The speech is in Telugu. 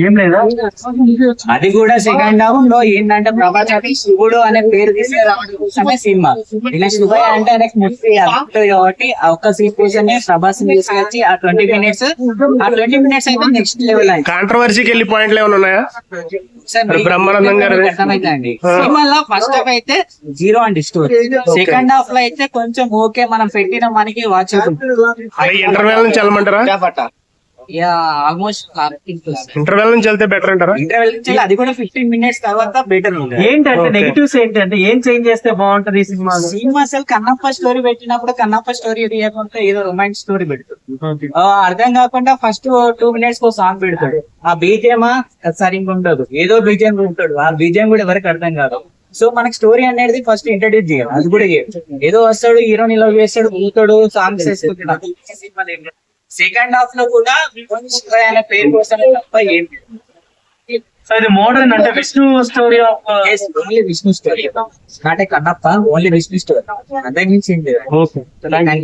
ఏం లేదా? అది కూడా సెకండ్ హాఫ్ లో ఏంటంటే ప్రభాస్ అది శివుడు అనే పేరు తీసుకురావడం కోసమే సినిమా. ఇలా శివయ్య అంటే ఆయనకి ముక్తి అర్థం కాబట్టి ఆ ఒక్క సీన్ కోసమే ప్రభాస్ తీసుకొచ్చి ఆ 20 minutes అయితే నెక్స్ట్ లెవెల్ అయింది. కాంట్రవర్సీకి వెళ్ళి పాయింట్లు ఏమైనా ఉన్నాయా? బ్రహ్మానందం గారు అర్థమైందండి. సినిమాలో ఫస్ట్ హాఫ్ అయితే 0 అండి స్టోరీ. సెకండ్ హాఫ్ లో అయితే కొంచెం ఓకే, మనం పెట్టిన మనకి వాచ్ ఇంటర్వెల్ నుంచి వెళ్ళమంటారా? ఆల్మోస్ట్ ఇంటర్వెల్ నుంచి వెళ్తే బెటర్ అంటారా? ఇంటర్వెల్ నుంచి అది కూడా 15 minutes తర్వాత బెటర్ ఉంది. ఏంటంటే నెగిటివ్స్ ఏంటంటే ఏం చేంజ్ చేస్తే బాగుంటది ఈ సినిమా? సినిమా అసలు కన్నప్ప స్టోరీ పెట్టినప్పుడు కన్నప్ప స్టోరీ తీయకుండా ఏదో రొమాన్స్ స్టోరీ పెడతాడు. అర్థం కాకుండా ఫస్ట్ 2 minutes కో సాంగ్ పెడతాడు. ఆ బీజేమ సరిగ్గా ఉండదు, ఏదో బీజేం ఉంటాడు. ఆ బీజేం కూడా ఎవరికి అర్థం కాదు. సో మనకి స్టోరీ అనేది ఫస్ట్ ఇంట్రడ్యూస్ చేయాలి. అది కూడా ఏదో వస్తాడు, హీరోని లవ్ చేస్తాడు, పోతాడు, సాంగ్స్ వేసుకుంటాడు. సెకండ్ హాఫ్ లో కూడా ఆయన పేరు కోసం తప్ప ఏం సో ఇది మోడర్న్ అంటే Vishnu story of only Vishnu story, నాటే కన్నప్ప ఓన్లీ విష్ణు స్టోరీ, అంతకు మించి ఏం లేదు. ఓకే. Thank you.